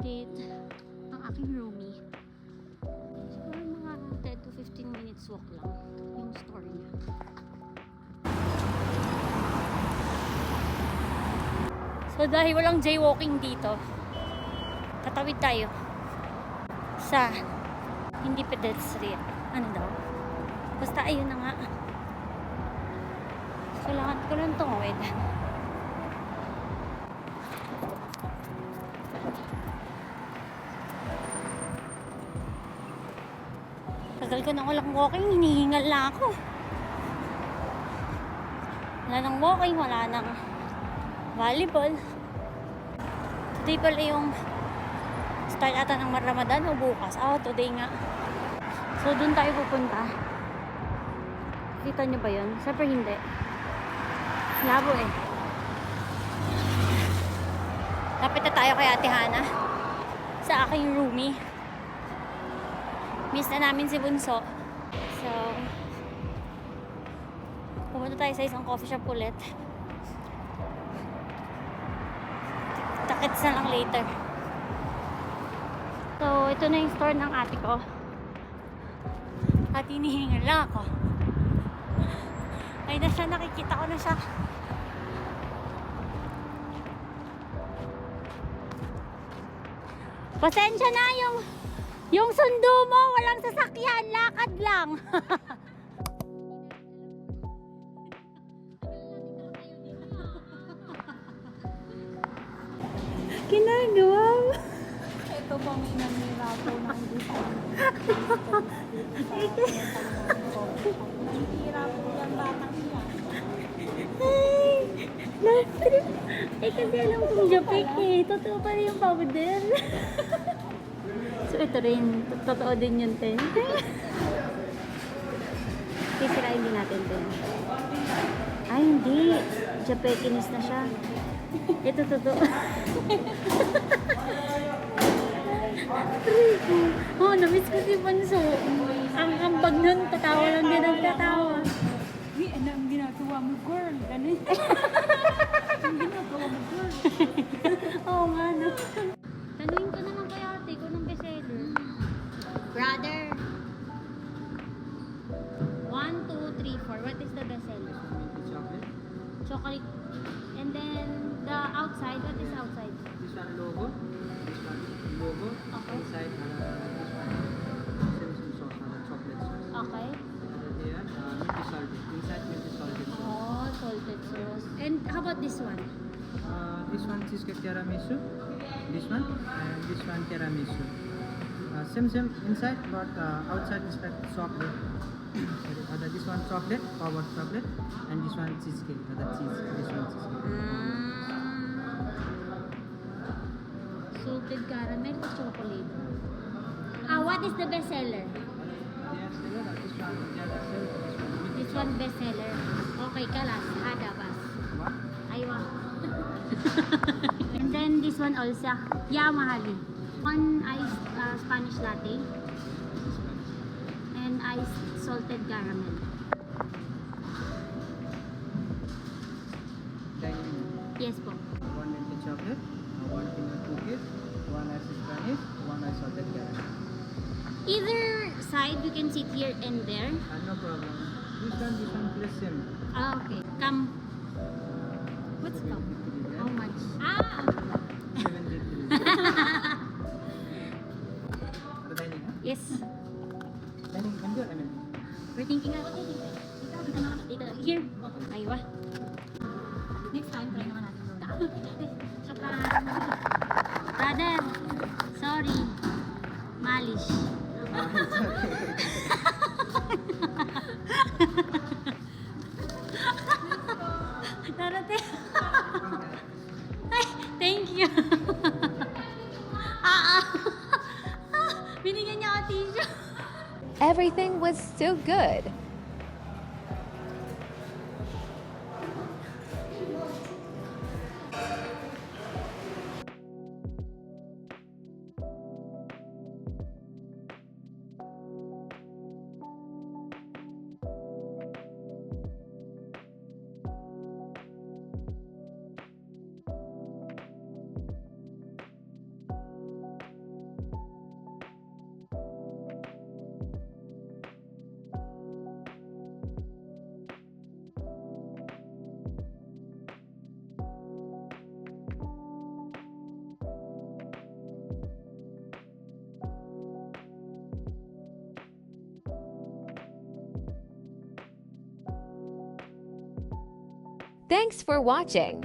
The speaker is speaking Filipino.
update ng aking roomie. Siguro mga 10 to 15 minutes walk lang yung store niya. So dahil walang jaywalking dito, tatawid tayo sa hindi pedestrian. Ano daw? Basta ayun na nga. Kailangan ko lang tumawid. Tagal ko nang walang walking, hinihingal na ako. Wala nang walking, wala nang volleyball. Today pala yung start ata ng Ramadan o bukas. Today nga. So dun tayo pupunta. Kita nyo ba yun? Siyempre hindi. Labo eh. Lapit na tayo kay Ate Hana sa aking roomie. Miss na namin si Bunso. So, pumunta tayo sa isang coffee shop ulit. Takits na lang later. So, ito na yung store ng ate ko. At hinihingal lang ako. Ay na siya, nakikita ko na siya. Pasensya na yung sundo mo, walang sasakyan, lakad lang. Ginagawa mo. Ito bang inanirapo ng design? Inanirapo yung batang niya. Ay, last trip. Kasi alam kong Japik eh. Totoo pa rin yung powder. So ito rin. Totoo din yun, Ten. Sisirain din natin, Ten. Ay, hindi. Japekinis na siya. Ito totoo. Oh, namiss ko si Banso. Ang ambag nun, tatawa lang din ang tatawa. Uy, ano ang ginagawa mo, girl? Ganun. Ang ginagawa mo, girl. Oo nga, no? Tanungin ko naman kay ate ko ng bestseller. Brother. 1, 2, 3, 4. What is the bestseller? Chocolate. Chocolate. And then, the outside. What is outside? This one logo. This one logo. Okay. Inside this one. Same sauce, chocolate sauce. Okay. And here, milky salted. Inside milky salted sauce. Oh, salted sauce. And how about this one? This one cheesecake tiramisu. This one and this one tiramisu. Same inside, but outside is like chocolate. Sorry, this one chocolate, powered chocolate, and this one cheesecake. The cheese. This one cheesecake. Salted caramel or chocolate? What is the bestseller? Yes, this one. Yeah, This one bestseller. Okay, kalas. Hada bas. What? Aywa. And then this one also. Yeah, mahali. One iced Spanish latte. And iced salted caramel. Dining. Yes po. One milky chocolate, one peanut cookies, one ice Spanish, one ice salted caramel. Either side, you can sit here and there. No problem. This one, please same. Okay. Come. What's come? How much? 73. The dining, huh? Yes. Dining, indoor, I mean. We're thinking of dito. Here. Aywa. Next time, try naman natin doon. Shukran. Brother, sorry. Malish. Darating. Ay, thank you. Binigyan niya ako tissue. Everything was so good. Thanks for watching.